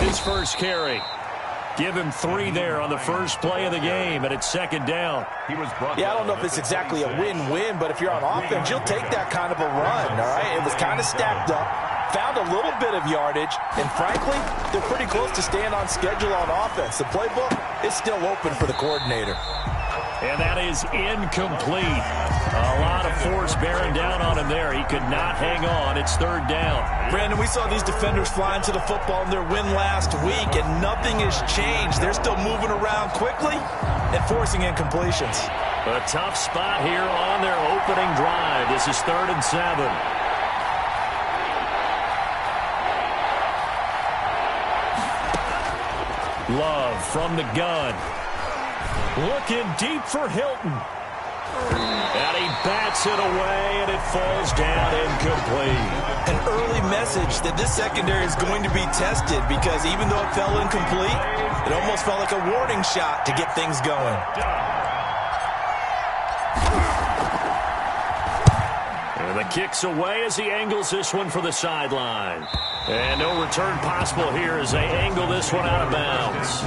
his first carry. Give him 3 there on the first play of the game, and it's second down. Yeah, I don't know if it's exactly a win-win, but if you're on offense, you'll take that kind of a run, all right? It was kind of stacked up, found a little bit of yardage, and frankly, they're pretty close to staying on schedule on offense. The playbook is still open for the coordinator. And that is incomplete. A lot of force bearing down on him there. He could not hang on. It's third down. Brandon, we saw these defenders flying to the football in their win last week, and nothing has changed. They're still moving around quickly and forcing incompletions. A tough spot here on their opening drive. This is 3rd and 7. Love from the gun. Looking deep for Hilton. And he bats it away, and it falls down incomplete. An early message that this secondary is going to be tested because even though it fell incomplete, it almost felt like a warning shot to get things going. And the kick's away as he angles this one for the sideline. And no return possible here as they angle this one out of bounds.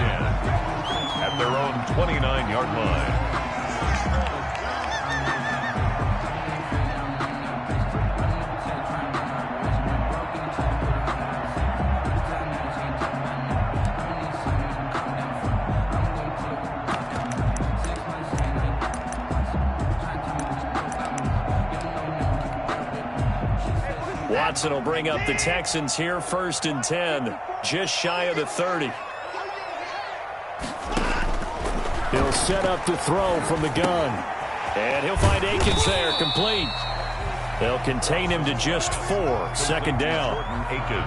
At their own 29-yard line. Watson will bring up the Texans here, 1st and 10, just shy of the 30. He'll set up to throw from the gun. And he'll find Akins there, complete. They'll contain him to just 4, 2nd down.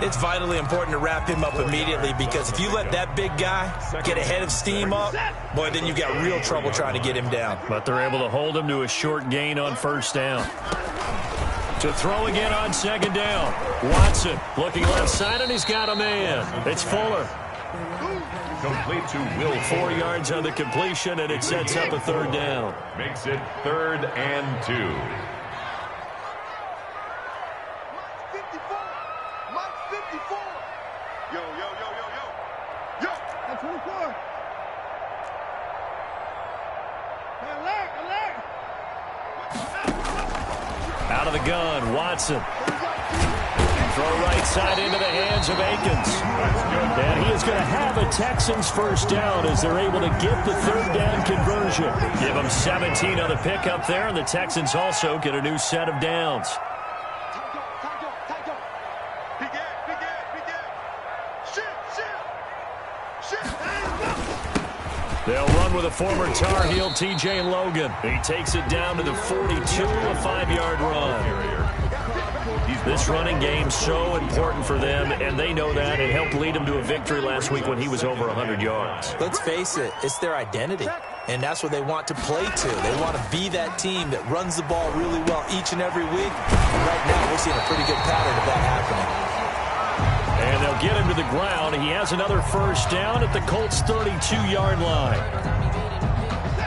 It's vitally important to wrap him up immediately because if you let that big guy get ahead of steam up, boy, then you've got real trouble trying to get him down. But they're able to hold him to a short gain on 1st down. To throw again on 2nd down. Watson looking left side, and he's got a man. It's Fuller. Complete to Will. 4 yards on the completion, and it sets up a 3rd down. Makes it 3rd and 2. Out of the gun, Watson. Throw right side into the hands of Akins. And he is going to have a Texans 1st down as they're able to get the 3rd down conversion. Give them 17 on the pickup there, and the Texans also get a new set of downs. They'll run with a former Tar Heel, T.J. Logan. He takes it down to the 42, a 5-yard run. This running game so important for them, and they know that. It helped lead them to a victory last week when he was over 100 yards. Let's face it, it's their identity, and that's what they want to play to. They want to be that team that runs the ball really well each and every week. And right now, we're seeing a pretty good pattern of that happening. And they'll get him to the ground. He has another 1st down at the Colts' 32-yard line.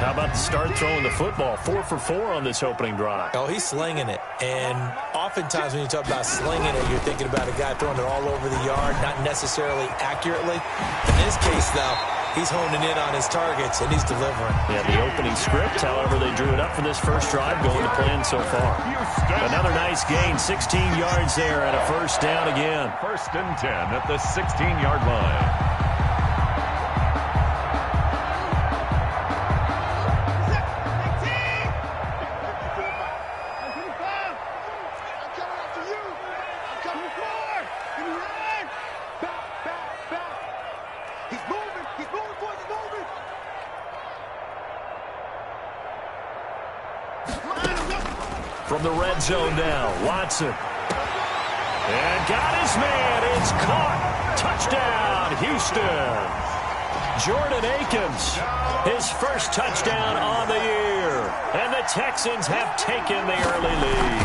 How about the start throwing the football? 4 for 4 on this opening drive. Oh, he's slinging it. And oftentimes when you talk about slinging it, you're thinking about a guy throwing it all over the yard, not necessarily accurately. In this case, though, he's honing in on his targets, and he's delivering. Yeah, the opening script, however, they drew it up for this first drive, going to plan so far. Another nice gain, 16 yards there, and a 1st down again. 1st and 10 at the 16-yard line. From the red zone now, Watson. And got his man. It's caught. Touchdown, Houston. Jordan Akins, his 1st touchdown on the year. And the Texans have taken the early lead.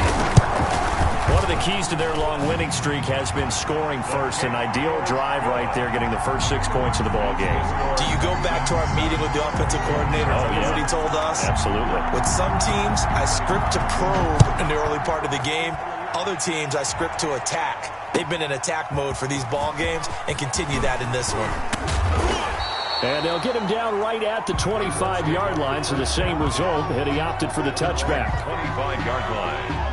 One of the keys to their long winning streak has been scoring first. An ideal drive right there, getting the first 6 points of the ball game. Do you go back to our meeting with the offensive coordinator? Remember what he told us? Absolutely. With some teams, I script to probe in the early part of the game. Other teams, I script to attack. They've been in attack mode for these ball games and continue that in this one. And they'll get him down right at the 25-yard line, so the same result, and he opted for the touchback. 25-yard line.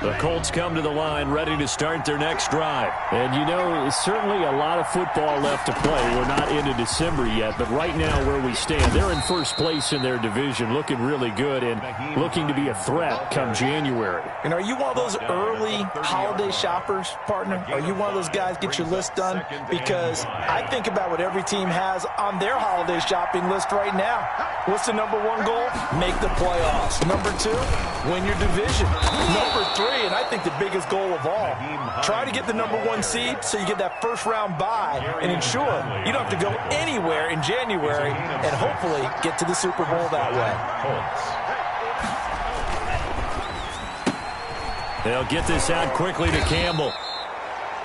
The Colts come to the line ready to start their next drive. And, you know, certainly a lot of football left to play. We're not into December yet, but right now where we stand, they're in first place in their division, looking really good and looking to be a threat come January. And are you one of those early holiday shoppers, partner? Are you one of those guys get your list done? Because I think about what every team has on their holiday shopping list right now. What's the number one goal? Make the playoffs. Number two, win your division. Number three, and I think the biggest goal of all, try to get the number one seed so you get that first round bye and ensure you don't have to go anywhere in January and hopefully get to the Super Bowl that way. They'll get this out quickly to Campbell.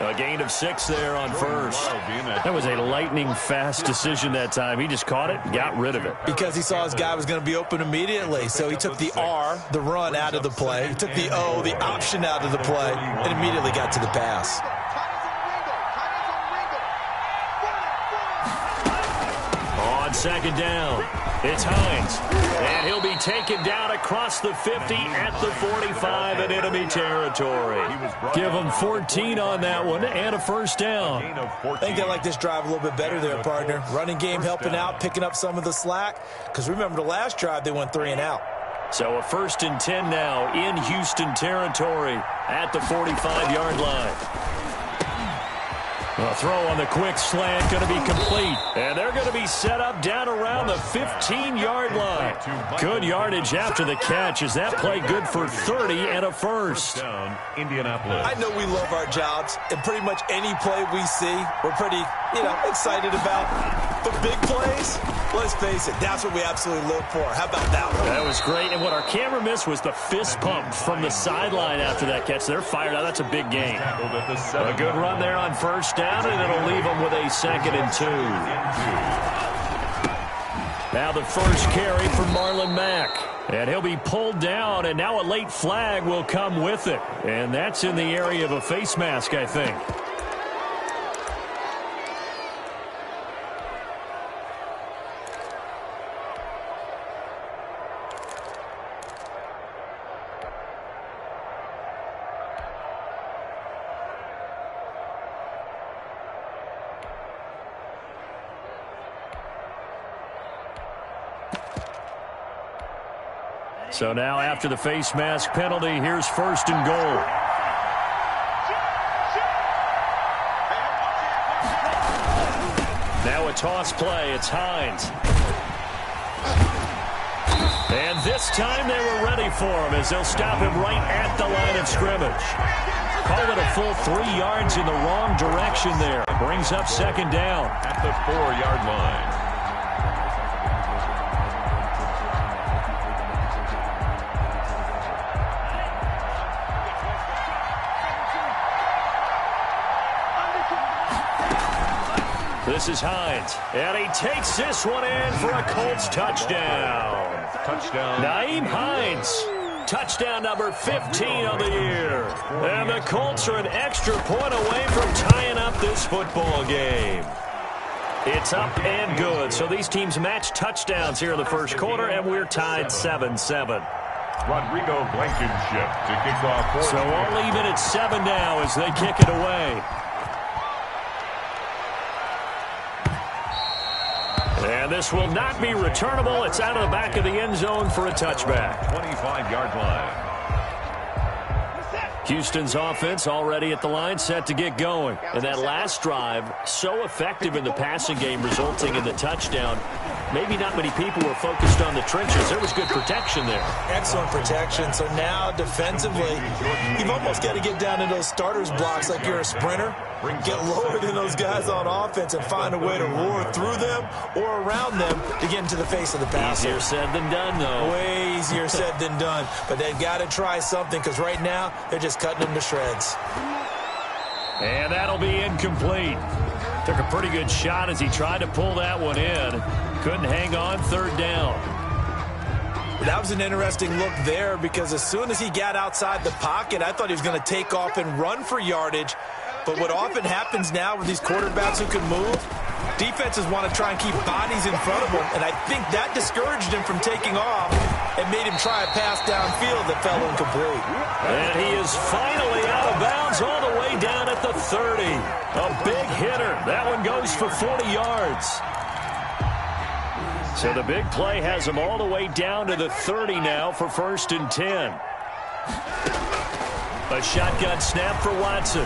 A gain of 6 there on first. That was a lightning-fast decision that time. He just caught it and got rid of it. Because he saw his guy was going to be open immediately. So he took the R, the run, out of the play. He took the O, the option, out of the play, and immediately got to the pass. On second down, it's Hines. And he'll be taken down across the 50 at the 45 in enemy territory. Give him 14 on that one and a first down. I think they like this drive a little bit better there, partner. Running game helping out, picking up some of the slack. Because remember the last drive, they went 3 and out. So a 1st and 10 now in Houston territory at the 45-yard line. A throw on the quick slant going to be complete. And they're going to be set up down around the 15-yard line. Good yardage after the catch. Is that play good for 30 and a first? Indianapolis. I know we love our jobs, and pretty much any play we see, we're pretty, excited about. But big plays, let's face it, that's what we absolutely live for. How about that one? That was great. And what our camera missed was the fist pump from the sideline after that catch. They're fired out. That's a big gain. A good run there on first down, and it'll leave them with a 2nd and 2. Now the first carry for Marlon Mack. And he'll be pulled down, and now a late flag will come with it. And that's in the area of a face mask, I think. So now after the face mask penalty, here's 1st and goal. Now a toss play. It's Hines. And this time they were ready for him as they'll stop him right at the line of scrimmage. Call it a full 3 yards in the wrong direction there. Brings up 2nd down. At the 4-yard line. This is Hines, and he takes this one in for a Colts touchdown. Touchdown. Nyheim Hines, touchdown number 15 of the year. And the Colts are an extra point away from tying up this football game. It's up and good. So these teams match touchdowns here in the first quarter, and we're tied 7-7. Rodrigo Blankenship to kick off. So all even at 7 now as they kick it away. And this will not be returnable. It's out of the back of the end zone for a touchback. 25-yard line. Houston's offense already at the line, set to get going. And that last drive, so effective in the passing game, resulting in the touchdown. maybe not many people were focused on the trenches. There was good protection there. Excellent protection. So now defensively, you've almost got to get down to those starters blocks like you're a sprinter. Get lower than those guys on offense and find a way to roar through them or around them to get into the face of the passer. Easier said than done, though. Way easier said than done. But they've got to try something because right now they're just cutting them to shreds. And that'll be incomplete. Took a pretty good shot as he tried to pull that one in. Couldn't hang on, third down. That was an interesting look there because as soon as he got outside the pocket, I thought he was going to take off and run for yardage. But what often happens now with these quarterbacks who can move, defenses want to try and keep bodies in front of them, and I think that discouraged him from taking off and made him try a pass downfield that fell incomplete. And he is finally out of bounds all the way down at the 30. A big hitter. That one goes for 40 yards. So the big play has him all the way down to the 30 now for 1st and 10. A shotgun snap for Watson.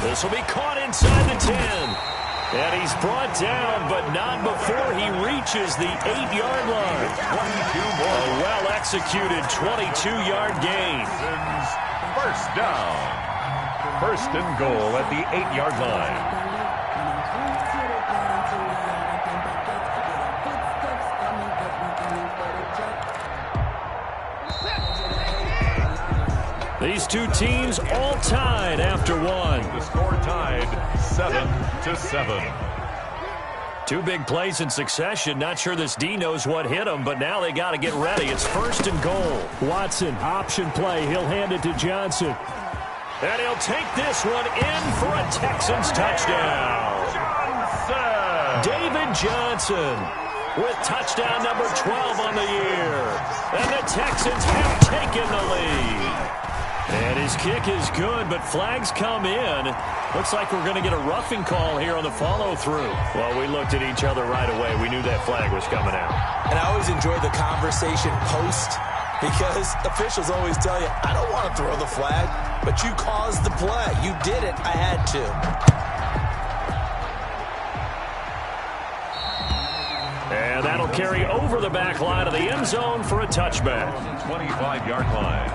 This will be caught inside the 10. And he's brought down, but not before he reaches the 8-yard line. 22 more. A well-executed 22-yard gain. First down. 1st and goal at the 8-yard line. These two teams all tied after one. The score tied 7-7. Two big plays in succession. Not sure this D knows what hit him, but now they got to get ready. It's 1st and goal. Watson, option play. He'll hand it to Johnson. And he'll take this one in for a Texans touchdown. David Johnson with touchdown number 12 on the year. And the Texans have taken the lead. And his kick is good, but flags come in. Looks like we're going to get a roughing call here on the follow-through. Well, we looked at each other right away. We knew that flag was coming out. And I always enjoy the conversation post because officials always tell you, I don't want to throw the flag, but you caused the play. You did it. I had to. And that'll carry over the back line of the end zone for a touchback. 25-yard line.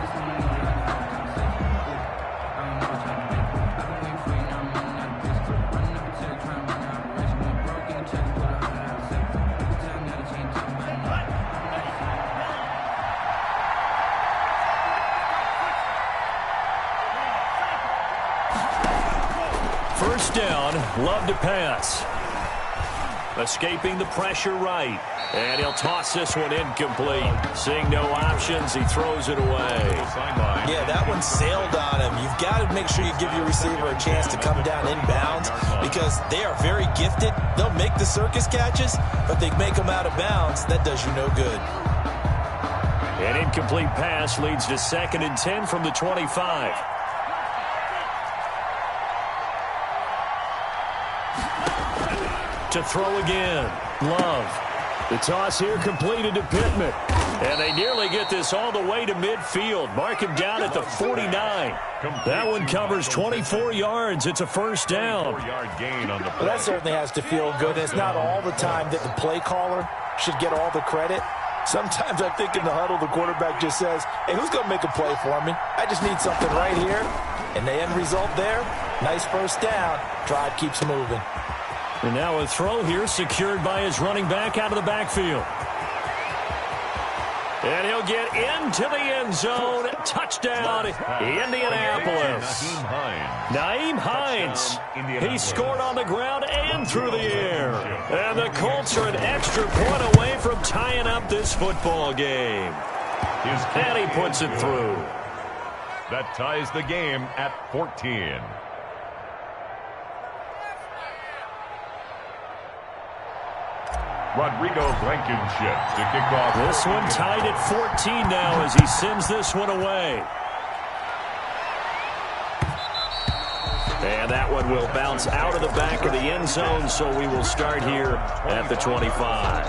First down, love to pass. Escaping the pressure right. And he'll toss this one incomplete. Seeing no options, he throws it away. Yeah, that one sailed on him. You've got to make sure you give your receiver a chance to come down inbounds because they are very gifted. They'll make the circus catches, but they make them out of bounds. That does you no good. An incomplete pass leads to 2nd and 10 from the 25. To throw again. Love. The toss here completed to Pittman. And they nearly get this all the way to midfield. Mark him down at the 49. That one covers 24 yards. It's a first down. 4-yard gain on the play. Well, that certainly has to feel good. It's not all the time that the play caller should get all the credit. Sometimes I think in the huddle, the quarterback just says, hey, who's going to make a play for me? I just need something right here. And the end result there, nice first down. Drive keeps moving. And now a throw here secured by his running back out of the backfield. And he'll get into the end zone. Touchdown, Indianapolis. Nyheim Hines. He scored on the ground and through the air. And the Colts are an extra point away from tying up this football game. And he puts it through. That ties the game at 14. Rodrigo Blankenship to kick off. This one tied at 14 now as he sends this one away. And that one will bounce out of the back of the end zone, so we will start here at the 25.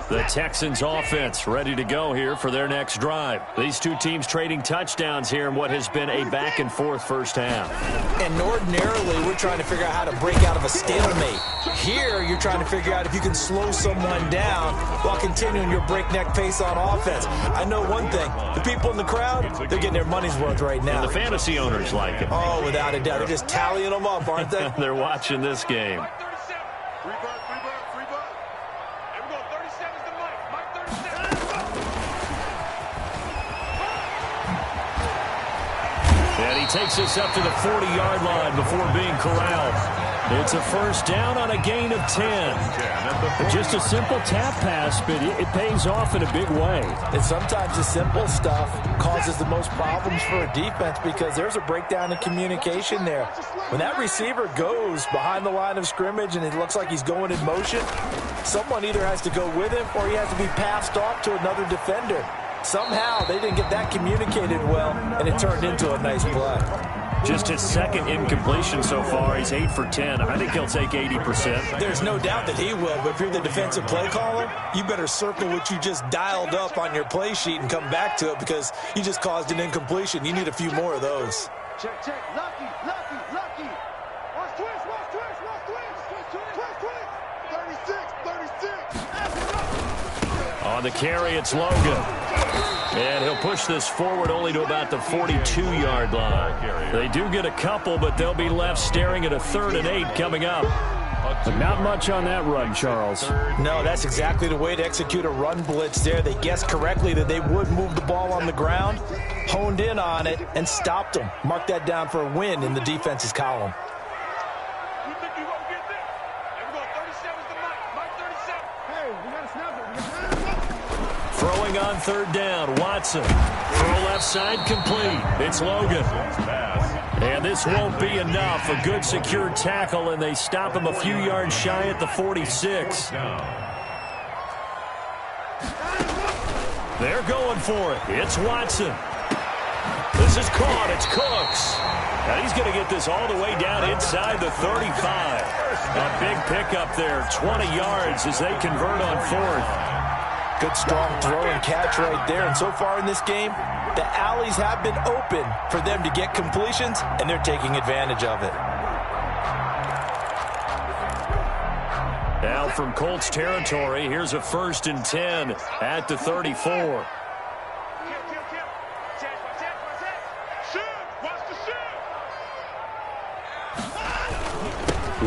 The Texans offense ready to go here for their next drive. These two teams trading touchdowns here in what has been a back-and-forth first half. And ordinarily, we're trying to figure out how to break out of a stalemate. Here, you're trying to figure out if you can slow someone down while continuing your breakneck pace on offense. I know one thing. The people in the crowd, they're getting their money's worth right now. And the fantasy owners like it. Oh, without a doubt. They're just tallying them up, aren't they? They're watching this game. And he takes us up to the 40-yard line before being corralled. It's a first down on a gain of 10. Just a simple tap pass, but it pays off in a big way. And sometimes the simple stuff causes the most problems for a defense because there's a breakdown in communication there. When that receiver goes behind the line of scrimmage and it looks like he's going in motion, someone either has to go with him or he has to be passed off to another defender. Somehow they didn't get that communicated well, and it turned into a nice play. Just his second incompletion so far. He's 8 for 10. I think he'll take 80%. There's no doubt that he will, but if you're the defensive play caller, you better circle what you just dialed up on your play sheet and come back to it because you just caused an incompletion. You need a few more of those. Check. Lucky. Watch twist. 36. On the carry, it's Logan. And he'll push this forward only to about the 42-yard line. They do get a couple, but they'll be left staring at a 3rd and 8 coming up. Not much on that run, Charles. No, that's exactly the way to execute a run blitz there. They guessed correctly that they would move the ball on the ground, honed in on it, and stopped them. Mark that down for a win in the defense's column. Throwing on 3rd down, Watson. Throw left side complete. It's Logan. And this won't be enough. A good secure tackle, and they stop him a few yards shy at the 46. They're going for it. It's Watson. This is caught. It's Cooks. And he's going to get this all the way down inside the 35. A big pickup there, 20 yards as they convert on 4th. Good, strong throw and catch right there. And so far in this game, the alleys have been open for them to get completions, and they're taking advantage of it. Now from Colts territory, here's a 1st and 10 at the 34.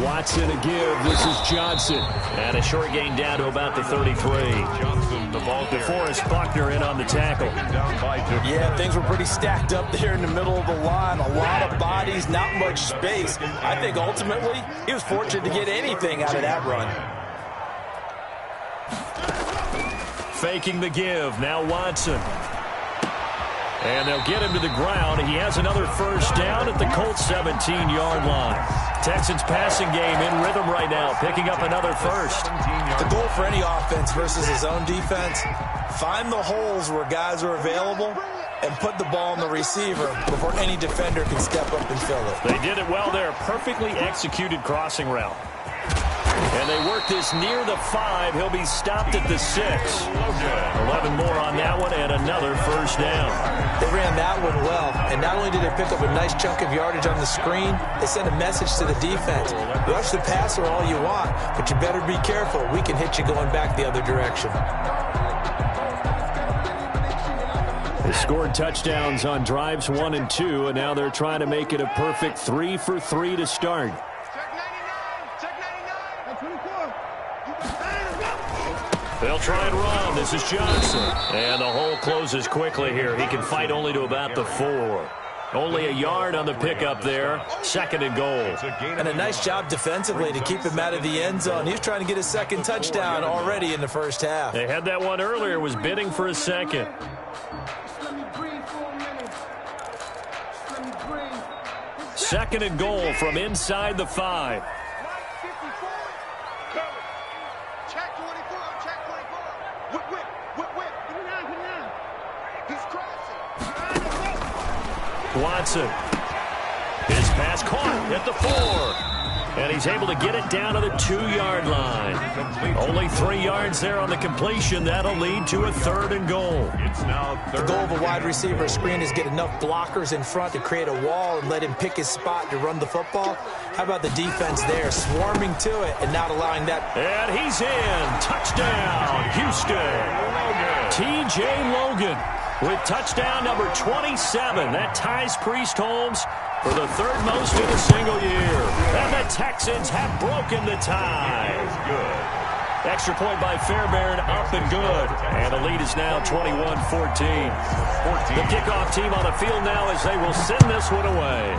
Watson a give. This is Johnson. And a short gain down to about the 33. DeForest Buckner in on the tackle. Yeah, things were pretty stacked up there in the middle of the line. A lot of bodies, not much space. I think ultimately he was fortunate to get anything out of that run. Faking the give. Now Watson. And they'll get him to the ground. He has another first down at the Colts 17-yard line. Texans passing game in rhythm right now, picking up another first. The goal for any offense versus his own defense, find the holes where guys are available and put the ball on the receiver before any defender can step up and fill it. They did it well there. Perfectly executed crossing route. And they work this near the 5. He'll be stopped at the 6. 11 more on that one and another first down. They ran that one well, and not only did they pick up a nice chunk of yardage on the screen, they sent a message to the defense. Rush the passer all you want, but you better be careful. We can hit you going back the other direction. They scored touchdowns on drives 1 and 2, and now they're trying to make it a perfect 3 for 3 to start. They'll try and run. This is Johnson. And the hole closes quickly here. He can fight only to about the 4. Only a yard on the pickup there. 2nd and goal. And a nice job defensively to keep him out of the end zone. He was trying to get his 2nd touchdown already in the first half. They had that one earlier. Was bidding for a 2nd. Second and goal from inside the 5. Watson. His pass caught at the 4. And he he's able to get it down to the 2-yard line. Only 3 yards there on the completion. That'll lead to a 3rd and goal. It's now The goal of a wide receiver screen is get enough blockers in front to create a wall and let him pick his spot to run the football. How about the defense there, swarming to it and not allowing that? And he's in. Touchdown, Houston. T.J. Logan with touchdown number 27. That ties Priest Holmes for the 3rd most in a single year. And the Texans have broken the tie. Extra point by Fairbairn, up and good. And the lead is now 21-14. The kickoff team on the field now as they will send this one away.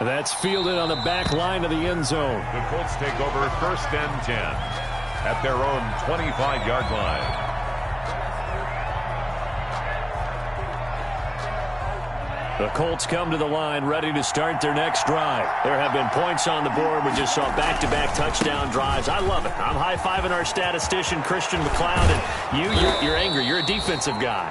That's fielded on the back line of the end zone. The Colts take over 1st and 10 at their own 25-yard line. The Colts come to the line ready to start their next drive. There have been points on the board. We just saw back-to-back touchdown drives. I love it. I'm high-fiving our statistician, Christian McLeod, and you're angry. You're a defensive guy.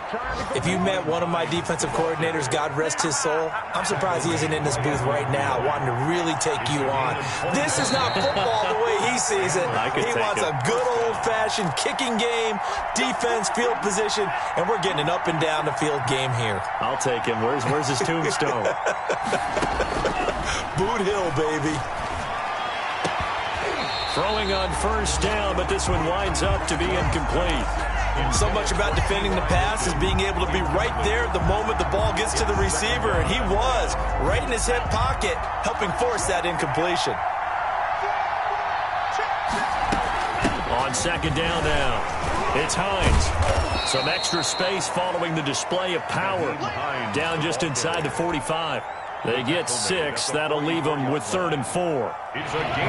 If you met one of my defensive coordinators, God rest his soul, I'm surprised he isn't in this booth right now wanting to really take you on. This is not football the way he sees it. He wants a good old-fashioned kicking game, defense, field position, and we're getting an up-and-down-the-field game here. I'll take him. Where's his tombstone? Boot Hill, baby. Throwing on 1st down, but this one winds up to be incomplete. So much about defending the pass is being able to be right there the moment the ball gets to the receiver, and he was right in his hip pocket, helping force that incompletion. On 2nd down now, it's Hines. Some extra space following the display of power. Down just inside the 45. They get 6. That'll leave them with 3rd and 4.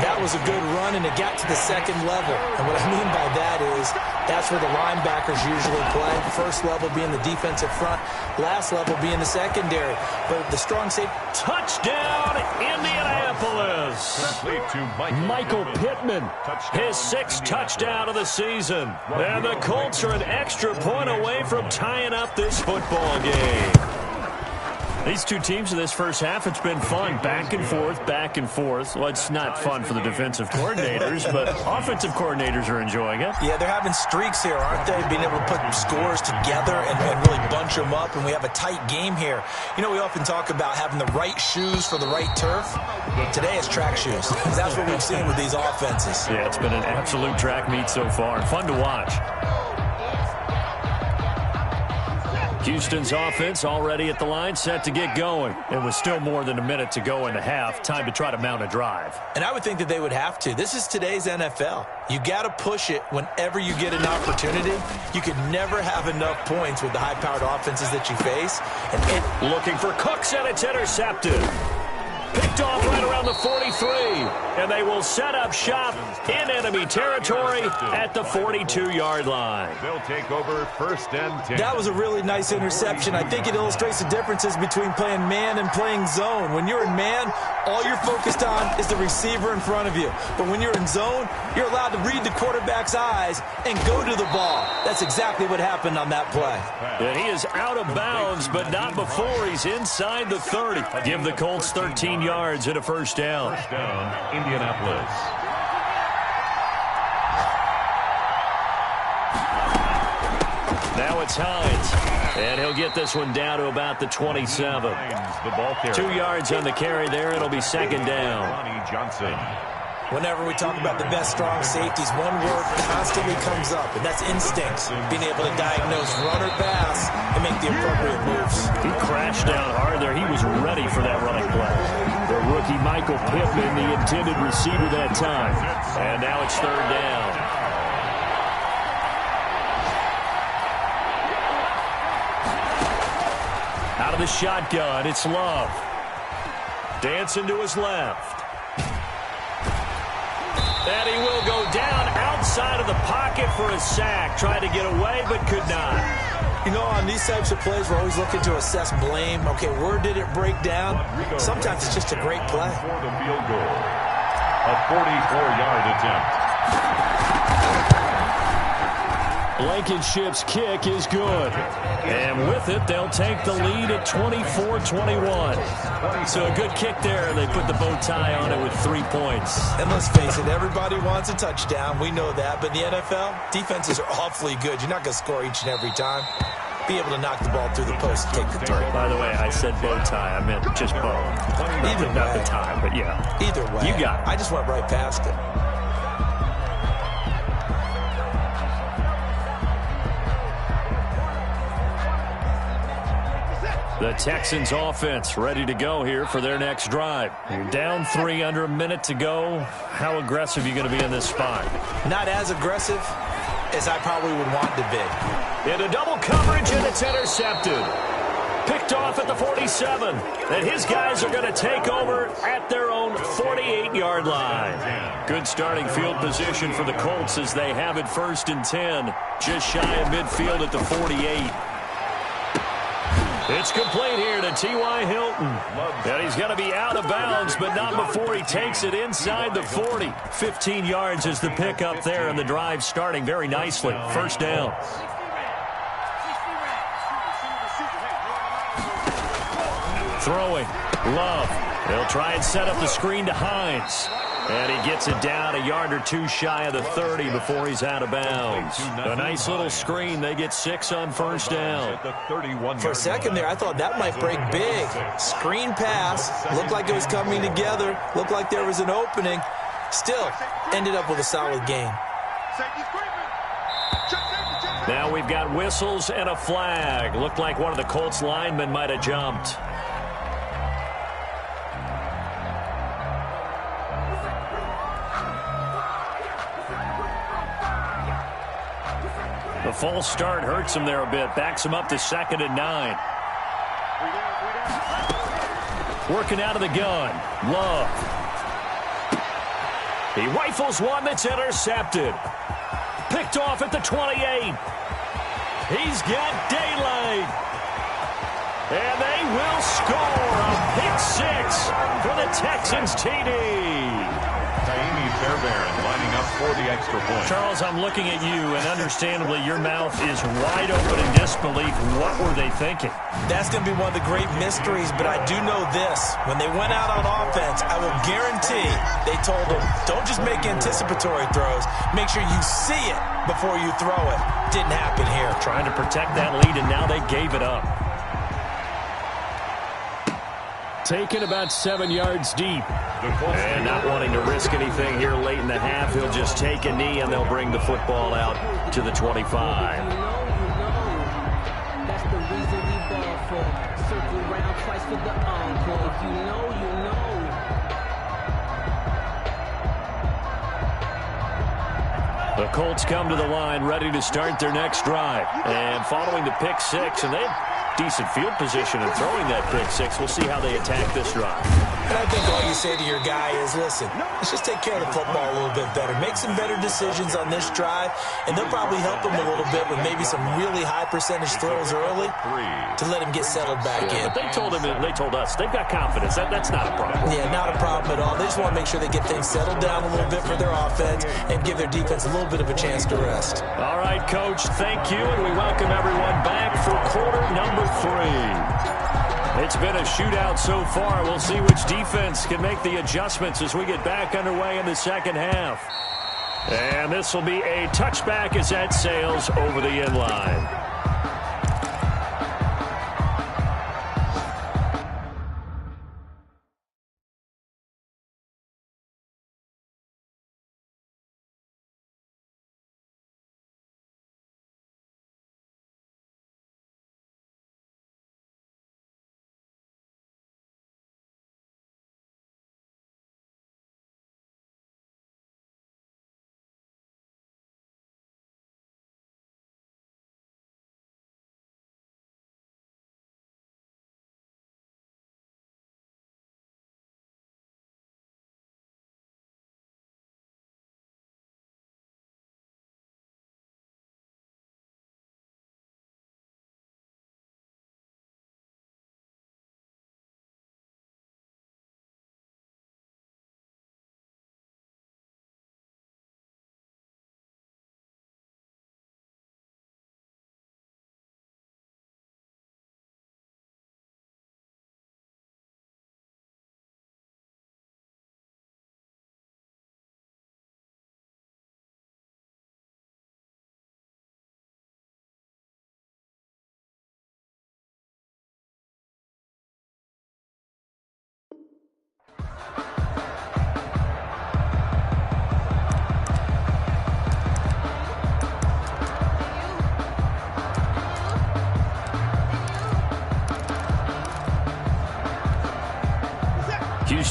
That was a good run, and it got to the 2nd level. And what I mean by that is that's where the linebackers usually play. First level being the defensive front, last level being the secondary. But the strong safety. Touchdown, Indianapolis. Michael Pittman, his 6th touchdown of the season. And the Colts are an extra point away from tying up this football game. These two teams in this first half, it's been fun. Back and forth, back and forth. Well, it's not fun for the defensive coordinators, but offensive coordinators are enjoying it. Yeah, they're having streaks here, aren't they? Being able to put scores together and really bunch them up, and we have a tight game here. You know, we often talk about having the right shoes for the right turf. Today it's track shoes. That's what we've seen with these offenses. Yeah, it's been an absolute track meet so far. Fun to watch. Houston's offense already at the line, set to get going. It was still more than a minute to go in the half. Time to try to mount a drive. And I would think that they would have to. This is today's NFL. You got to push it whenever you get an opportunity. You could never have enough points with the high-powered offenses that you face. And looking for Cooks, and it's intercepted. Picked off right around the 43, and they will set up shop in enemy territory at the 42-yard line. They'll take over 1st and 10. That was a really nice interception. I think it illustrates the differences between playing man and playing zone. When you're in man, all you're focused on is the receiver in front of you. But when you're in zone, you're allowed to read the quarterback's eyes and go to the ball. That's exactly what happened on that play. And he is out of bounds, but not before he's inside the 30. Give the Colts 13 yards and a 1st down. 1st down, Indianapolis. Now it's Hines, and he'll get this one down to about the 27. The ball carrier. 2 yards on the carry there. It'll be 2nd down. Ronnie Johnson. Whenever we talk about the best strong safeties, one word constantly comes up, and that's instincts. Being able to diagnose run or pass and make the appropriate moves. He crashed down hard there. He was ready for that running play. The rookie Michael Pittman, the intended receiver that time. And now it's 3rd down. Out of the shotgun, it's Love. Dancing to his left. And he will go down outside of the pocket for a sack. Tried to get away, but could not. You know, on these types of plays, we're always looking to assess blame. Okay, where did it break down? Sometimes it's just a great play. For the field goal. A 44-yard attempt. Blankenship's kick is good. And with it, they'll take the lead at 24-21. So a good kick there. They put the bow tie on it with 3 points. And let's face it, everybody wants a touchdown. We know that. But in the NFL, defenses are awfully good. You're not going to score each and every time. Be able to knock the ball through the post and take the throw. By the way, I said bow tie. I meant just bow. Either way. Not the tie, but yeah. Either way. You got it. I just went right past it. The Texans offense ready to go here for their next drive. Down 3, under a minute to go. How aggressive are you going to be in this spot? Not as aggressive as I probably would want to be. Into double coverage, and it's intercepted. Picked off at the 47. And his guys are going to take over at their own 48-yard line. Good starting field position for the Colts as they have it 1st and 10. Just shy of midfield at the 48. It's complete here to T.Y. Hilton. And he's going to be out of bounds, but not before he takes it inside the 40. 15 yards is the pickup there, and the drive starting very nicely. 1st down. Throwing. Love. He'll try and set up the screen to Hines. And he gets it down a yard or 2 shy of the 30 before he's out of bounds. A nice little screen. They get 6 on 1st down. For a second there, I thought that might break big. Screen pass. Looked like it was coming together. Looked like there was an opening. Still, ended up with a solid gain. Now we've got whistles and a flag. Looked like one of the Colts linemen might have jumped. The false start hurts him there a bit. Backs him up to 2nd and 9. Working out of the gun. Love. He rifles one that's intercepted. Picked off at the 28. He's got daylight. And they will score a pick 6 for the Texans TD. Fairbairn lining up for the extra point. Charles, I'm looking at you, and understandably, your mouth is wide open in disbelief. What were they thinking? That's going to be one of the great mysteries, but I do know this. When they went out on offense, I will guarantee they told them, don't just make anticipatory throws. Make sure you see it before you throw it. Didn't happen here. Trying to protect that lead, and now they gave it up. Taken about 7 yards deep. And not wanting to risk anything here late in the half, he'll just take a knee, and they'll bring the football out to the 25. That's the reason we ball for. Circle round twice for the encore. If you know, you know. The Colts come to the line ready to start their next drive. And following the pick 6, and they have decent field position in throwing that pick 6. We'll see how they attack this drive. And I think all you say to your guy is, listen, let's just take care of the football a little bit better. Make some better decisions on this drive, and they'll probably help him a little bit with maybe some really high percentage throws early to let him get settled back in. But they told us, they've got confidence. That's not a problem. Yeah, not a problem at all. They just want to make sure they get things settled down a little bit for their offense and give their defense a little bit of a chance to rest. All right, Coach, thank you, and we welcome everyone back for quarter number 3. It's been a shootout so far. We'll see which defense can make the adjustments as we get back underway in the second half. And this will be a touchback as that sails over the end line.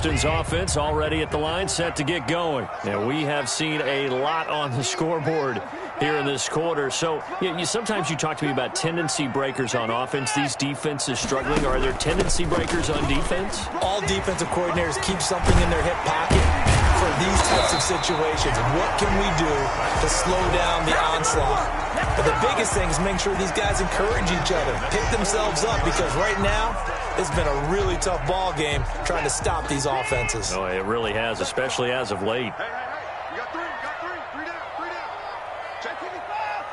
Pistons offense already at the line, set to get going. And we have seen a lot on the scoreboard here in this quarter. So sometimes you talk to me about tendency breakers on offense. These defenses struggling. Are there tendency breakers on defense? All defensive coordinators keep something in their hip pocket for these types of situations. What can we do to slow down the onslaught? But the biggest thing is making sure these guys encourage each other, pick themselves up, because right now it's been a really tough ball game trying to stop these offenses. Oh, it really has, especially as of late. Hey, you got three down. Check 55.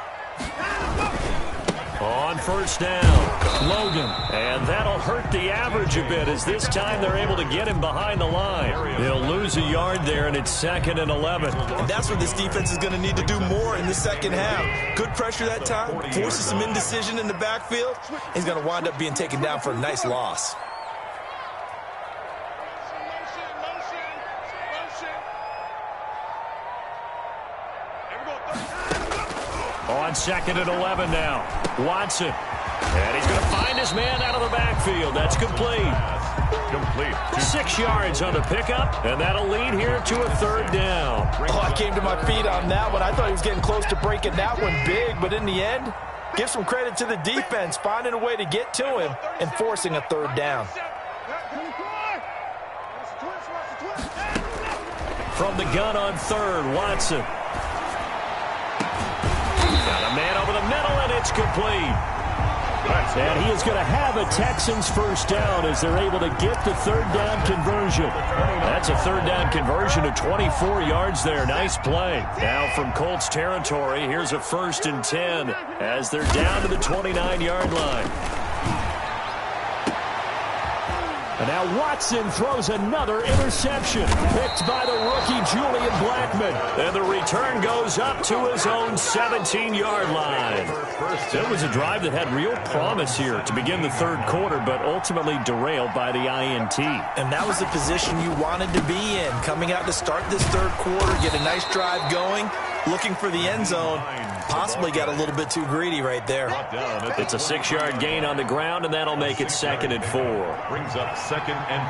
On first down, Logan. And that'll hurt the average a bit, as this time they're able to get him behind the line. He'll lose a yard there, and it's 2nd and 11. And that's what this defense is going to need to do more in the second half. Good pressure that time, forces some indecision in the backfield. He's going to wind up being taken down for a nice loss. On 2nd and 11 now, Watson. And he's going to find his man out of the backfield. That's complete. 6 yards on the pickup, and that'll lead here to a 3rd down. Oh, I came to my feet on that one. I thought he was getting close to breaking that one big, but in the end, give some credit to the defense, finding a way to get to him and forcing a 3rd down. From the gun on 3rd, Watson. Got a man over the middle, and it's complete. And he is going to have a Texans first down as they're able to get the 3rd down conversion. That's a 3rd down conversion of 24 yards there. Nice play. Now from Colts territory, here's a 1st and 10 as they're down to the 29-yard line. And now Watson throws another interception, picked by the rookie Julian Blackmon. And the return goes up to his own 17-yard line. It was a drive that had real promise here to begin the 3rd quarter, but ultimately derailed by the INT. And that was the position you wanted to be in, coming out to start this 3rd quarter, get a nice drive going, looking for the end zone. Possibly got a little bit too greedy right there. It's a 6-yard gain on the ground, and that'll make it 2nd and 4. Brings up 2nd and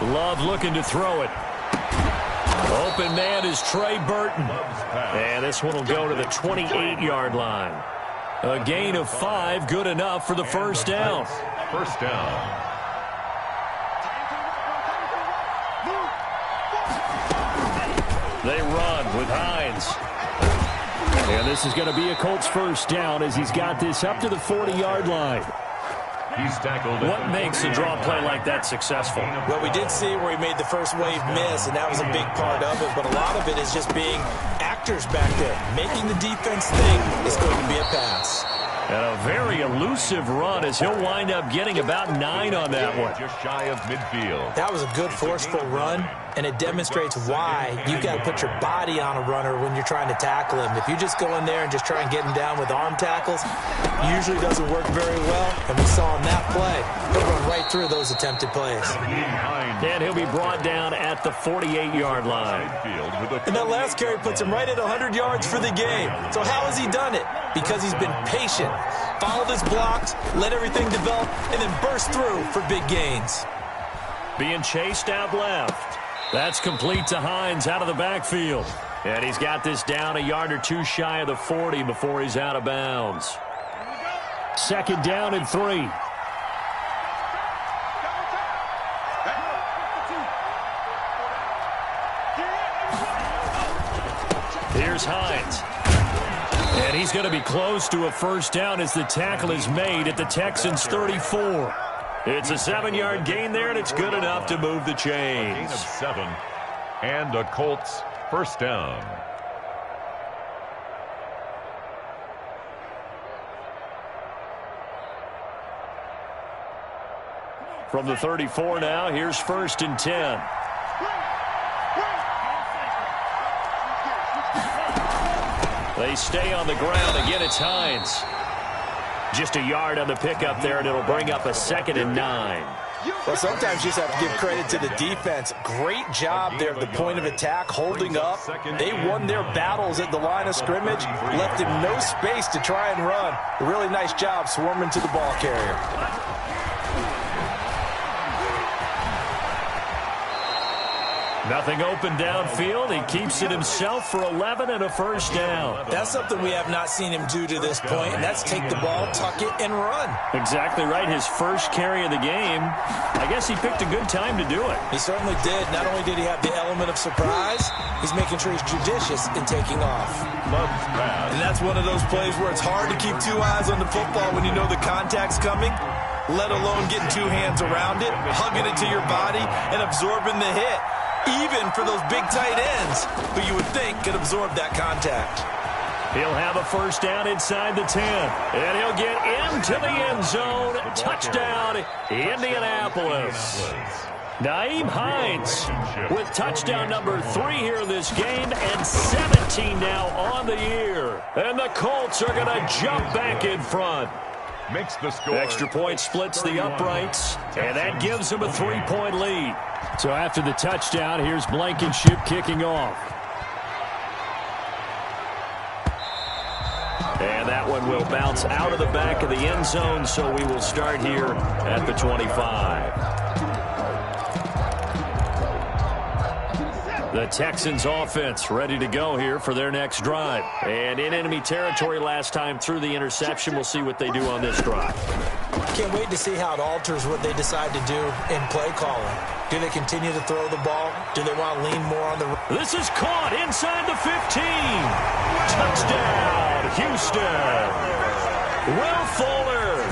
4. Love looking to throw it. Open man is Trey Burton. And this one will go to the 28-yard line. A gain of 5, good enough for the 1st down. 1st down. They run with Hines. And this is going to be a Colts 1st down as he's got this up to the 40-yard line. He's tackled. What makes a draw play like that successful? Well, we did see where he made the first wave miss, and that was a big part of it. But a lot of it is just being actors back there, making the defense think it's going to be a pass. And a very elusive run as he'll wind up getting about 9 on that one. Just shy of midfield. That was a good, forceful run, and it demonstrates why you've got to put your body on a runner when you're trying to tackle him. If you just go in there and just try and get him down with arm tackles, usually doesn't work very well, and we saw on that play, he'll run right through those attempted plays. And he'll be brought down at the 48-yard line. And that last carry puts him right at 100 yards for the game. So how has he done it? Because he's been patient, followed his blocks, let everything develop, and then burst through for big gains. Being chased out left. That's complete to Hines out of the backfield. And he's got this down a yard or 2 shy of the 40 before he's out of bounds. 2nd down and 3. Here's Hines. And he's going to be close to a 1st down as the tackle is made at the Texans' 34. It's a 7-yard gain there, and it's good enough to move the chains. Gain of 7, and a Colts 1st down. From the 34 now, here's 1st and 10. They stay on the ground. Again, it's Hines. Just a yard on the pickup there, and it'll bring up a 2nd and 9. Well, sometimes you just have to give credit to the defense. Great job there at the point of attack, holding up. They won their battles at the line of scrimmage, left him no space to try and run. A really nice job swarming to the ball carrier. Nothing open downfield. He keeps it himself for 11 and a first down. That's something we have not seen him do to this point, and that's take the ball, tuck it, and run. Exactly right. His first carry of the game. I guess he picked a good time to do it. He certainly did. Not only did he have the element of surprise, he's making sure he's judicious in taking off. And that's one of those plays where it's hard to keep two eyes on the football when you know the contact's coming, let alone getting two hands around it, hugging it to your body, and absorbing the hit. Even for those big tight ends who you would think could absorb that contact. He'll have a first down inside the 10. And he'll get into the end zone. Touchdown, Indianapolis. Nyheim Hines with touchdown number 3 here in this game and 17 now on the year. And the Colts are going to jump back in front. Makes the score. Extra point splits the uprights, and that gives them a 3-point lead. So after the touchdown, here's Blankenship kicking off. And that one will bounce out of the back of the end zone, so we will start here at the 25. The Texans offense ready to go here for their next drive. And in enemy territory last time through the interception. We'll see what they do on this drive. Can't wait to see how it alters what they decide to do in play calling. Do they continue to throw the ball? Do they want to lean more on the... This is caught inside the 15. Touchdown, Houston. Will Fuller,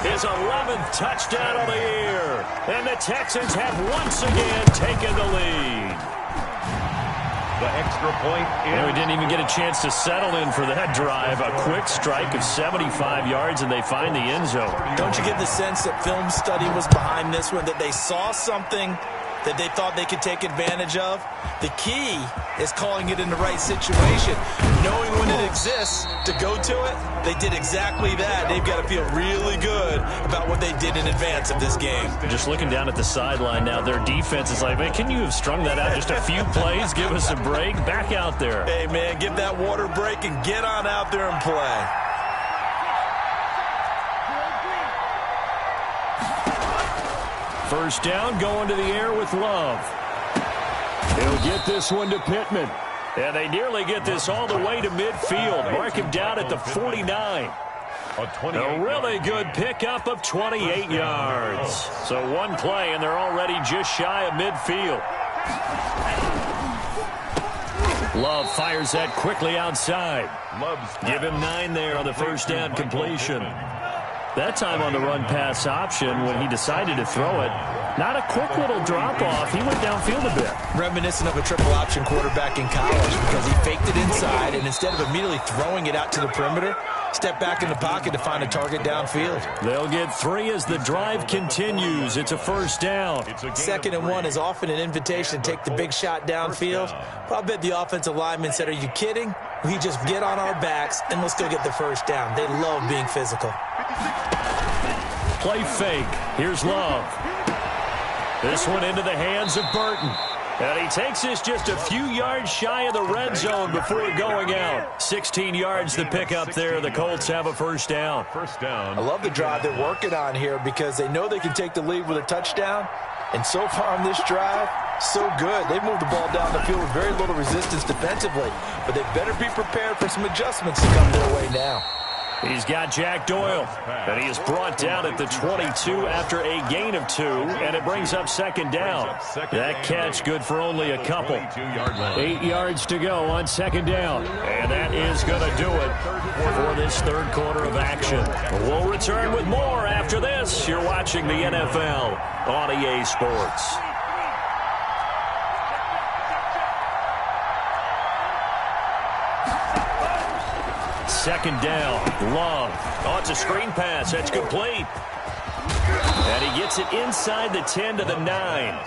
his 11th touchdown of the year. And the Texans have once again taken the lead. The extra point. And we didn't even get a chance to settle in for that drive. A quick strike of 75 yards, and they find the end zone. Don't you get the sense that film study was behind this one, that they saw something that they thought they could take advantage of? The key is calling it in the right situation. Knowing when it exists to go to it, they did exactly that. They've got to feel really good about what they did in advance of this game. Just looking down at the sideline now, their defense is like, man, can you have strung that out just a few plays? Give us a break. Back out there. Hey, man, give that water break and get on out there and play. First down, going to the air with Love. He'll get this one to Pittman. And they nearly get this all the way to midfield. Mark him down at the 49. A really good pickup of 28 yards. So one play, and they're already just shy of midfield. Love fires that quickly outside. Give him 9 there on the first down completion. That time on the run-pass option when he decided to throw it. Not a quick little drop-off. He went downfield a bit. Reminiscent of a triple-option quarterback in college because he faked it inside, and instead of immediately throwing it out to the perimeter, stepped back in the pocket to find a target downfield. They'll get 3 as the drive continues. It's a first down. 2nd and 1 is often an invitation to take the big shot downfield. But I bet the offensive lineman said, are you kidding? We just get on our backs, and let's go get the first down. They love being physical. Play fake. Here's Love. This one into the hands of Burton. And he takes this just a few yards shy of the red zone before going out. 16 yards to pick up there. The Colts have a first down. I love the drive they're working on here because they know they can take the lead with a touchdown. And so far on this drive, so good. They've moved the ball down the field with very little resistance defensively. But they better be prepared for some adjustments to come their way now. He's got Jack Doyle, and he is brought down at the 22 after a gain of 2, and it brings up 2nd down. That catch good for only a couple. 8 yards to go on 2nd down, and that is going to do it for this 3rd quarter of action. We'll return with more after this. You're watching the NFL on EA Sports. Second down, Love. Oh, it's a screen pass. That's complete. And he gets it inside the 10 to the 9.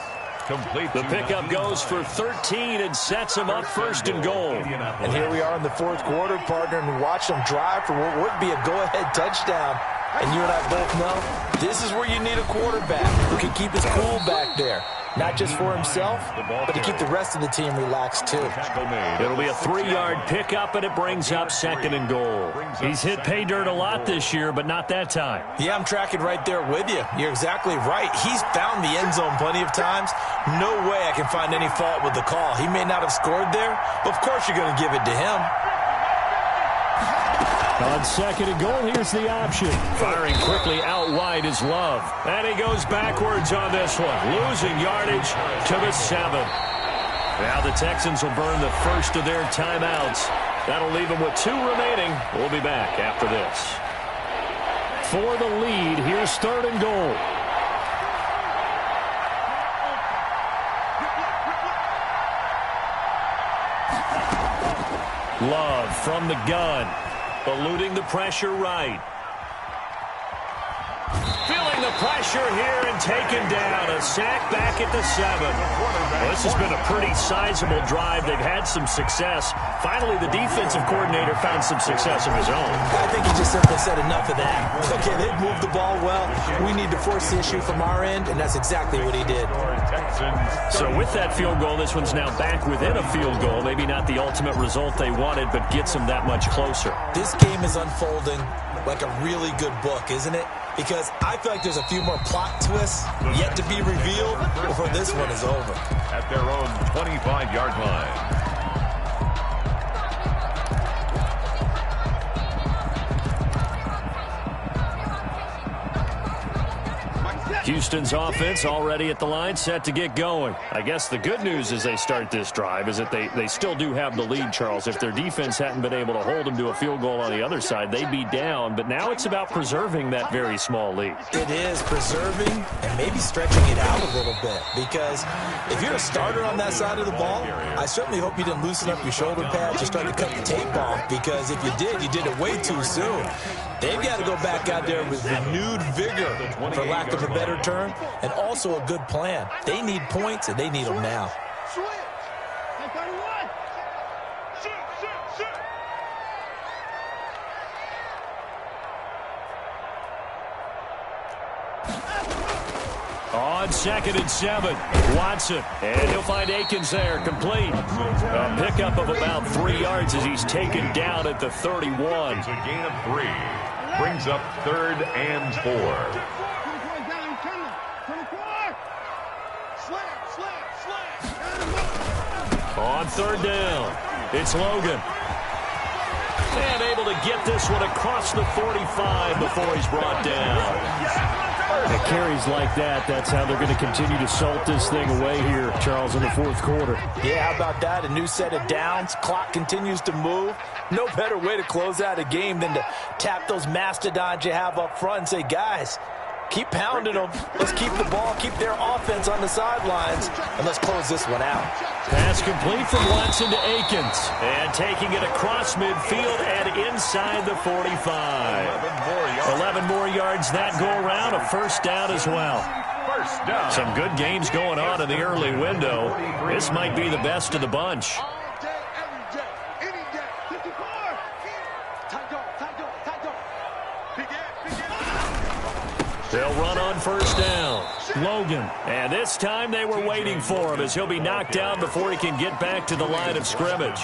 The pickup goes for 13 and sets him up 1st and goal. And here we are in the 4th quarter, partner, and watch them drive for what would be a go-ahead touchdown. And you and I both know this is where you need a quarterback who can keep his cool back there. Not just for himself, but to keep the rest of the team relaxed, too. It'll be a 3-yard pickup, and it brings up 2nd and goal. He's hit pay dirt a lot this year, but not that time. Yeah, I'm tracking right there with you. You're exactly right. He's found the end zone plenty of times. No way I can find any fault with the call. He may not have scored there, but of course you're going to give it to him. On 2nd and goal, here's the option. Firing quickly out wide is Love. And he goes backwards on this one, losing yardage to the 7. Now the Texans will burn the first of their timeouts. That'll leave them with 2 remaining. We'll be back after this. For the lead, here's 3rd and goal. Love from the gun. Eluding the pressure right. Feeling the pressure here and taken down. A sack back at the 7. Well, this has been a pretty sizable drive. They've had some success. Finally, the defensive coordinator found some success of his own. I think he just simply said enough of that. Okay, they've moved the ball well. We need to force the issue from our end, and that's exactly what he did. So with that field goal, this one's now back within a field goal. Maybe not the ultimate result they wanted, but gets them that much closer. This game is unfolding like a really good book, isn't it? Because I feel like there's a few more plot twists yet to be revealed before this one is over. At their own 25-yard line. Houston's offense already at the line, set to get going. I guess the good news as they start this drive is that they still do have the lead, Charles. If their defense hadn't been able to hold them to a field goal on the other side, they'd be down. But now it's about preserving that very small lead. It is preserving and maybe stretching it out a little bit. Because if you're a starter on that side of the ball, I certainly hope you didn't loosen up your shoulder pads or start to cut the tape off. Because if you did it way too soon. They've got to go back out there with renewed vigor, for lack of a better term, and also a good plan. They need points, and they need them now. On 2nd and 7, Watson, and he'll find Akins there, complete. A pickup of about 3 yards as he's taken down at the 31. It's a gain of 3. Brings up 3rd and 4. On 3rd down, it's Logan. And able to get this one across the 45 before he's brought down. The carries like that, that's how they're going to continue to salt this thing away here, Charles, in the 4th quarter. Yeah, how about that? A new set of downs. Clock continues to move. No better way to close out a game than to tap those mastodons you have up front and say, guys, keep pounding them. Let's keep the ball, keep their offense on the sidelines, and let's close this one out. Pass complete from Watson to Akins. And taking it across midfield and inside the 45. 11 more yards that go around. A 1st down as well. First down. Some good games going on in the early window. This might be the best of the bunch. They'll run on 1st down. Logan. And this time they were waiting for him as he'll be knocked down before he can get back to the line of scrimmage.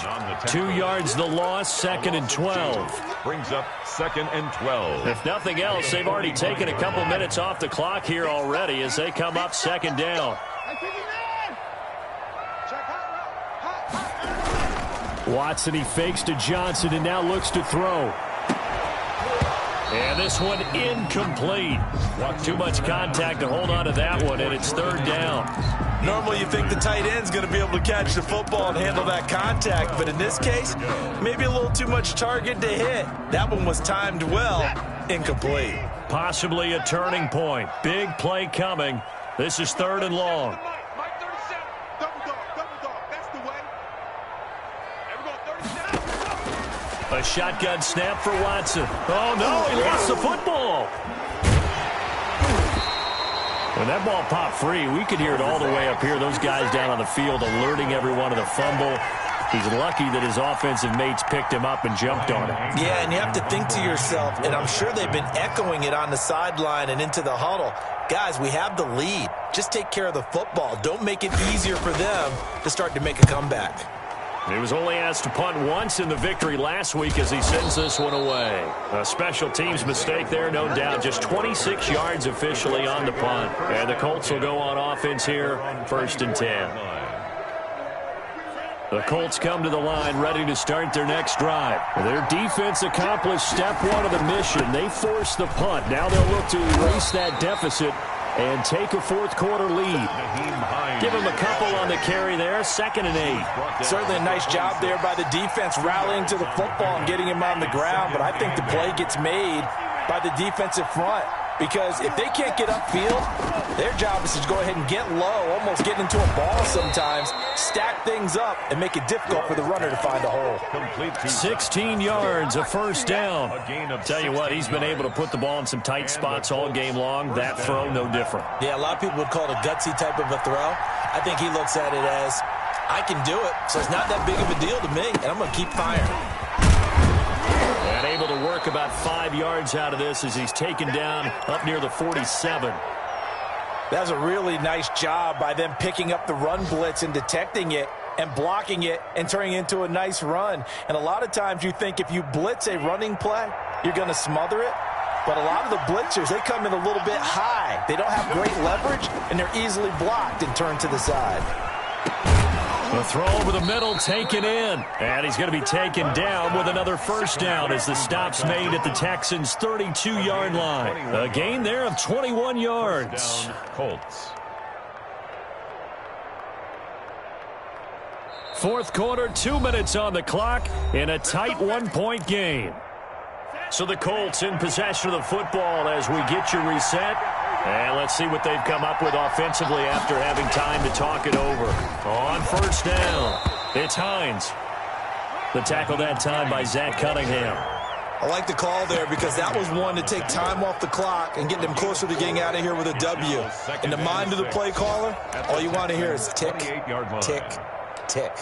2 yards the loss, 2nd and 12. Brings up 2nd and 12. If nothing else, they've already taken a couple minutes off the clock here already as they come up 2nd down. Watson, he fakes to Johnson and now looks to throw. And this one incomplete. Too much contact to hold on to that one, and it's 3rd down. Normally you think the tight end's going to be able to catch the football and handle that contact, but in this case, maybe a little too much target to hit. That one was timed well, incomplete. Possibly a turning point. Big play coming. This is 3rd and long. A shotgun snap for Watson. Oh, no, he lost the football. When that ball popped free, we could hear it all the way up here. Those guys down on the field alerting everyone of the fumble. He's lucky that his offensive mates picked him up and jumped on him. Yeah, and you have to think to yourself, and I'm sure they've been echoing it on the sideline and into the huddle. Guys, we have the lead. Just take care of the football. Don't make it easier for them to start to make a comeback. He was only asked to punt once in the victory last week as he sends this one away. A special teams mistake there, no doubt. Just 26 yards officially on the punt. And the Colts will go on offense here, 1st and 10. The Colts come to the line ready to start their next drive. Their defense accomplished step one of the mission. They forced the punt. Now they'll look to erase that deficit and take a fourth-quarter lead. Give him a couple on the carry there, 2nd and 8. Certainly a nice job there by the defense rallying to the football and getting him on the ground, but I think the play gets made by the defensive front because if they can't get upfield, their job is to go ahead and get low, almost get into a ball sometimes, stack things up, and make it difficult for the runner to find a hole. 16 yards, a first down. Tell you what, he's been able to put the ball in some tight spots all game long. That throw, no different. Yeah, a lot of people would call it a gutsy type of a throw. I think he looks at it as, I can do it, so it's not that big of a deal to me, and I'm going to keep firing. And able to work about 5 yards out of this as he's taken down up near the 47. That was a really nice job by them picking up the run blitz and detecting it and blocking it and turning it into a nice run. And a lot of times you think if you blitz a running play, you're going to smother it. But a lot of the blitzers, they come in a little bit high. They don't have great leverage, and they're easily blocked and turned to the side. The throw over the middle taken in. And he's going to be taken down with another first down as the stop's made at the Texans' 32-yard line. A gain there of 21 yards. Colts. Fourth quarter, 2 minutes on the clock in a tight one-point game. So the Colts in possession of the football as we get you reset. And let's see what they've come up with offensively after having time to talk it over. On first down, it's Hines. The tackle that time by Zach Cunningham. I like the call there because that was one to take time off the clock and get them closer to getting out of here with a W. In the mind of the play caller, all you want to hear is tick, tick, tick.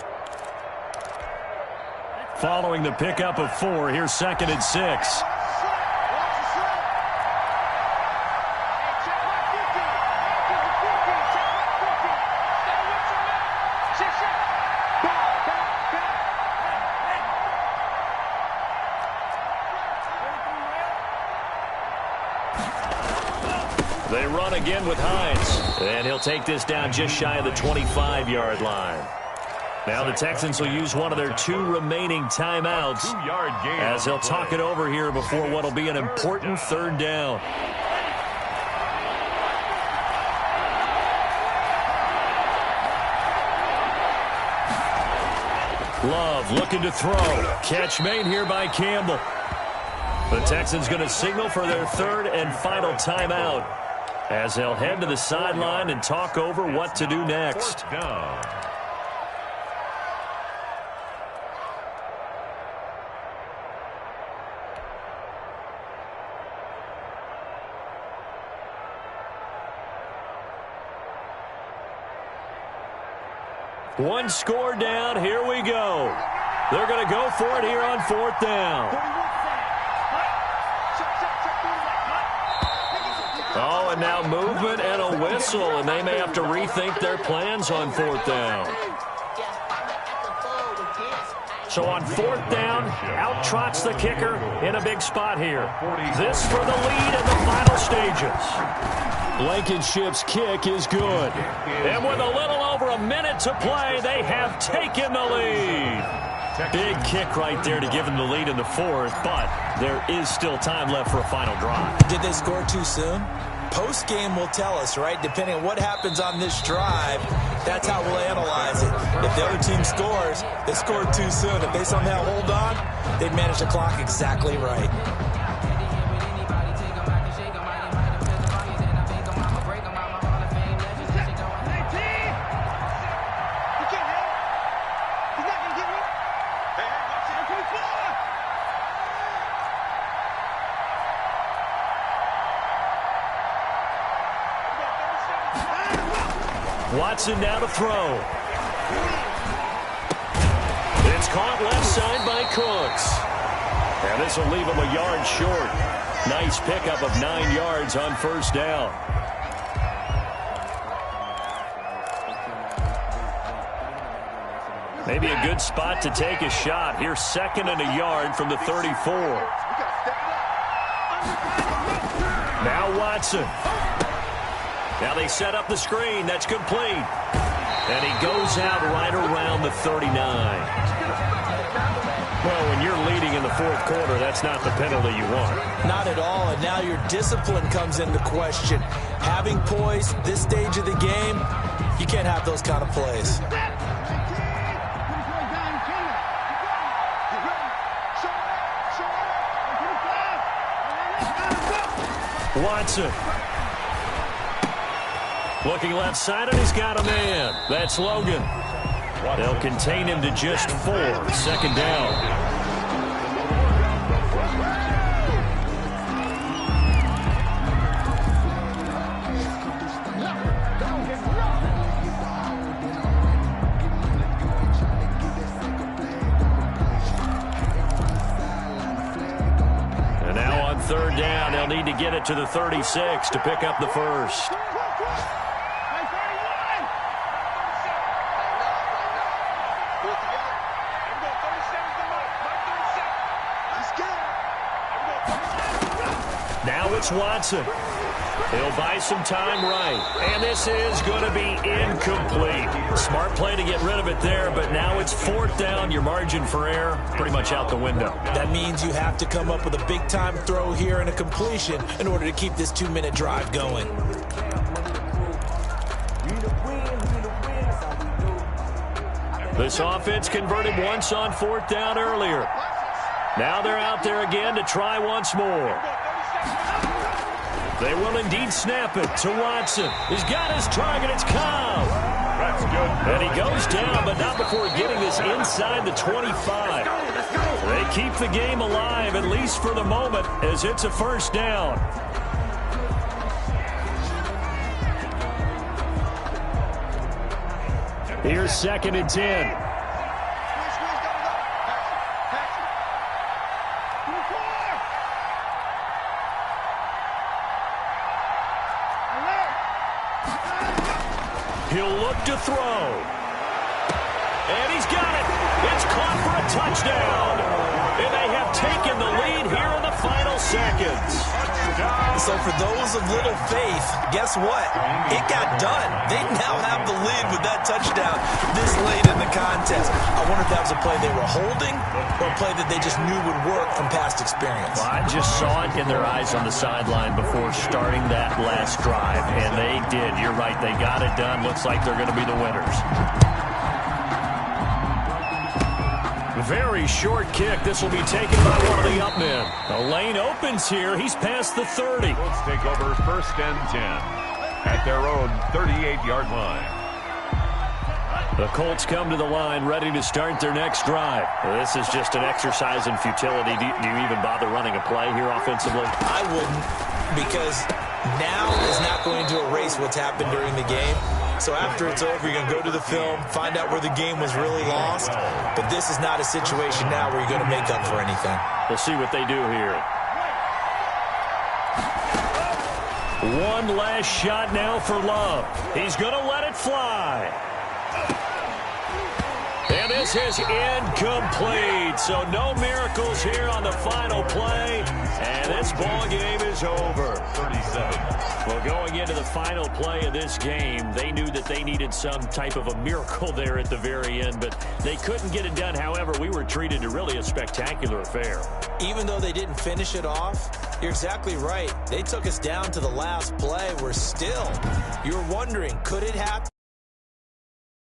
Following the pickup of 4, here's 2nd and 6. They run again with Hines, and he'll take this down just shy of the 25-yard line. Now the Texans will use one of their 2 remaining timeouts as they'll talk it over here before what will be an important 3rd down. Love looking to throw. Catch made here by Campbell. The Texans going to signal for their 3rd and final timeout as they'll head to the sideline and talk over what to do next. One score down. Here we go. They're going to go for it here on 4th down. Oh, and now movement and a whistle, and they may have to rethink their plans on 4th down. So on 4th down, out trots the kicker in a big spot here. This for the lead in the final stages. Blankenship's kick is good. And with a little over a minute to play, they have taken the lead. Big kick right there to give them the lead in the 4th, but there is still time left for a final drive. Did they score too soon? Post-game will tell us, right? Depending on what happens on this drive, that's how we'll analyze it. If the other team scores, they scored too soon. If they somehow hold on, they've managed the clock exactly right. Watson now to throw. It's caught left side by Cooks. And this will leave him a yard short. Nice pickup of 9 yards on first down. Maybe a good spot to take a shot. Here's 2nd and a yard from the 34. Now Watson. Now they set up the screen. That's complete. And he goes out right around the 39. Well, when you're leading in the 4th quarter, that's not the penalty you want. Not at all, and now your discipline comes into question. Having poise this stage of the game, you can't have those kind of plays. Watson. Looking left side, and he's got a man. That's Logan. They'll contain him to just 4. 2nd down. And now on 3rd down, they'll need to get it to the 36 to pick up the first. Now it's Watson. He'll buy some time right. And this is going to be incomplete. Smart play to get rid of it there, but now it's 4th down. Your margin for error pretty much out the window. That means you have to come up with a big-time throw here and a completion in order to keep this 2-minute drive going. This offense converted once on 4th down earlier. Now they're out there again to try once more. They will indeed snap it to Watson. He's got his target. It's Cobb. That's good. And he goes down, but not before getting this inside the 25. They keep the game alive, at least for the moment, as it's a 1st down. Here's 2nd and 10. He'll look to throw. And he's got it. It's caught for a touchdown. And they have taken the lead here in the final seconds. So for those of little faith, guess what? It got done. They now have the lead with that touchdown this late in the contest. I wonder if that was a play they were holding or a play that they just knew would work from past experience. Well, I just saw it in their eyes on the sideline before starting that last drive, and they did. You're right. They got it done. Looks like they're going to be the winners. Very short kick. This will be taken by one of the up men. The lane opens here. He's past the 30. Let's take over 1st and 10 at their own 38-yard line. The Colts come to the line ready to start their next drive. This is just an exercise in futility. Do you even bother running a play here offensively? I wouldn't, because now is not going to erase what's happened during the game. So after it's over, you're going to go to the film, find out where the game was really lost. But this is not a situation now where you're going to make up for anything. We'll see what they do here. One last shot now for Love. He's going to let it fly. And this is incomplete. So no miracles here on the final play. And this ball game is over. 37. Well, going into the final play of this game, they knew that they needed some type of a miracle there at the very end, but they couldn't get it done. However, we were treated to really a spectacular affair. Even though they didn't finish it off, you're exactly right. They took us down to the last play. We're still, you're wondering, could it happen?